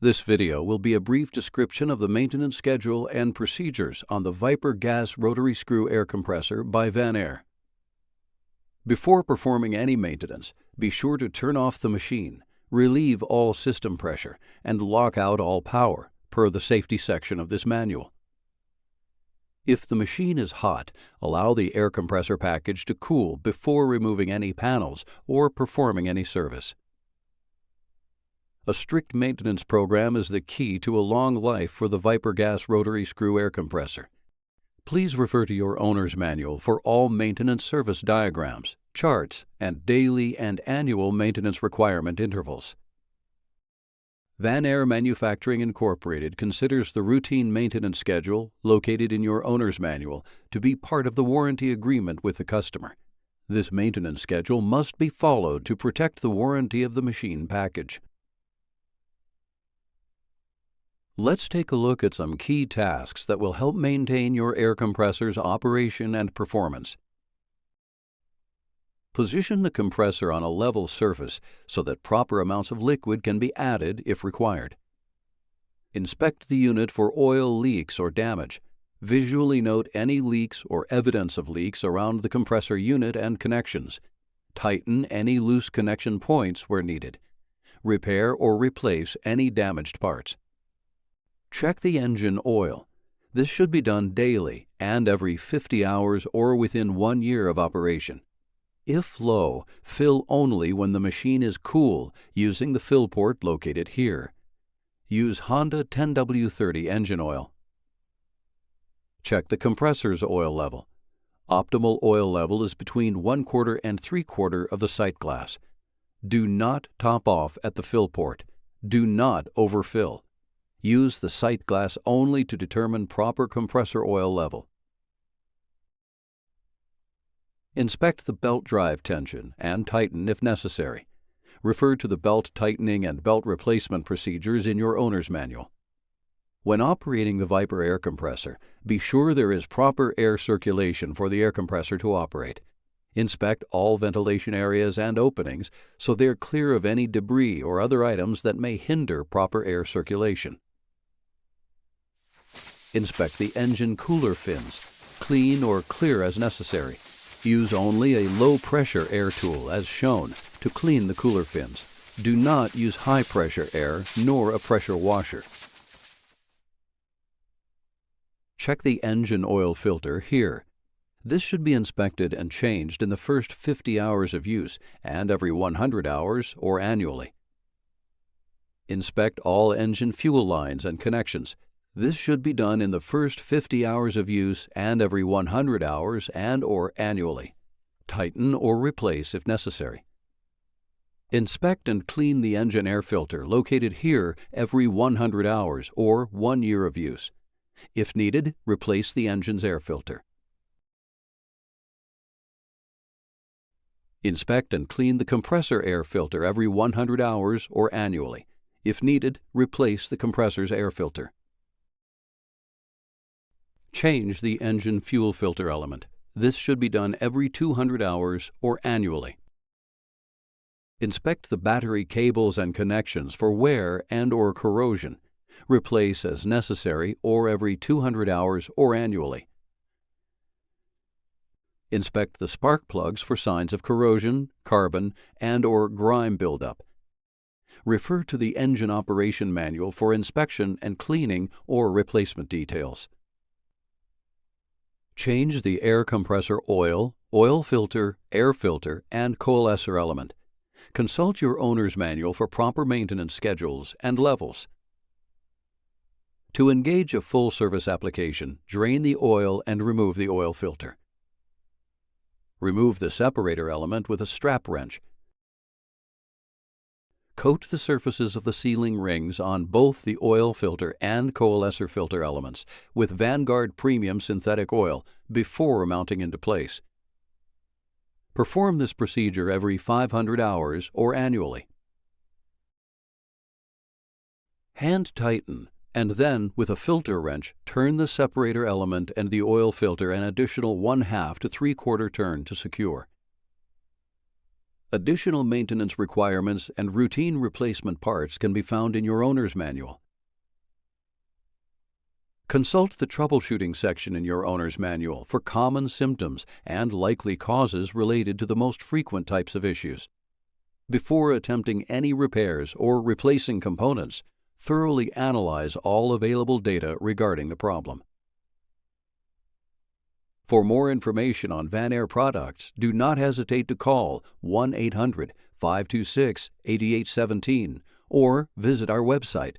This video will be a brief description of the maintenance schedule and procedures on the Viper gas rotary screw air compressor by Vanair. Before performing any maintenance, be sure to turn off the machine, relieve all system pressure, and lock out all power, per the safety section of this manual. If the machine is hot, allow the air compressor package to cool before removing any panels or performing any service. A strict maintenance program is the key to a long life for the Viper gas rotary screw air compressor. Please refer to your owner's manual for all maintenance service diagrams, charts, and daily and annual maintenance requirement intervals. Vanair Manufacturing Incorporated considers the routine maintenance schedule, located in your owner's manual, to be part of the warranty agreement with the customer. This maintenance schedule must be followed to protect the warranty of the machine package. Let's take a look at some key tasks that will help maintain your air compressor's operation and performance. Position the compressor on a level surface so that proper amounts of liquid can be added if required. Inspect the unit for oil leaks or damage. Visually note any leaks or evidence of leaks around the compressor unit and connections. Tighten any loose connection points where needed. Repair or replace any damaged parts. Check the engine oil. This should be done daily and every 50 hours or within 1 year of operation. If low, fill only when the machine is cool using the fill port located here. Use Honda 10W30 engine oil. Check the compressor's oil level. Optimal oil level is between 1/4 and 3/4 of the sight glass. Do not top off at the fill port. Do not overfill. Use the sight glass only to determine proper compressor oil level. Inspect the belt drive tension and tighten if necessary. Refer to the belt tightening and belt replacement procedures in your owner's manual. When operating the Viper air compressor, be sure there is proper air circulation for the air compressor to operate. Inspect all ventilation areas and openings so they are clear of any debris or other items that may hinder proper air circulation. Inspect the engine cooler fins. Clean or clear as necessary. Use only a low-pressure air tool, as shown, to clean the cooler fins. Do not use high-pressure air nor a pressure washer. Check the engine oil filter here. This should be inspected and changed in the first 50 hours of use and every 100 hours or annually. Inspect all engine fuel lines and connections. This should be done in the first 50 hours of use and every 100 hours and/or annually. Tighten or replace if necessary. Inspect and clean the engine air filter located here every 100 hours or 1 year of use. If needed, replace the engine's air filter. Inspect and clean the compressor air filter every 100 hours or annually. If needed, replace the compressor's air filter. Change the engine fuel filter element. This should be done every 200 hours or annually. Inspect the battery cables and connections for wear and/or corrosion. Replace as necessary or every 200 hours or annually. Inspect the spark plugs for signs of corrosion, carbon, and/or grime buildup. Refer to the engine operation manual for inspection and cleaning or replacement details. Change the air compressor oil, oil filter, air filter, and coalescer element. Consult your owner's manual for proper maintenance schedules and levels. To engage a full service application, drain the oil and remove the oil filter. Remove the separator element with a strap wrench. Coat the surfaces of the sealing rings on both the oil filter and coalescer filter elements with Vanguard Premium synthetic oil before mounting into place. Perform this procedure every 500 hours or annually. Hand tighten and then, with a filter wrench, turn the separator element and the oil filter an additional 1/2 to 3/4 turn to secure. Additional maintenance requirements and routine replacement parts can be found in your owner's manual. Consult the troubleshooting section in your owner's manual for common symptoms and likely causes related to the most frequent types of issues. Before attempting any repairs or replacing components, thoroughly analyze all available data regarding the problem. For more information on Vanair products, do not hesitate to call 1-800-526-8817 or visit our website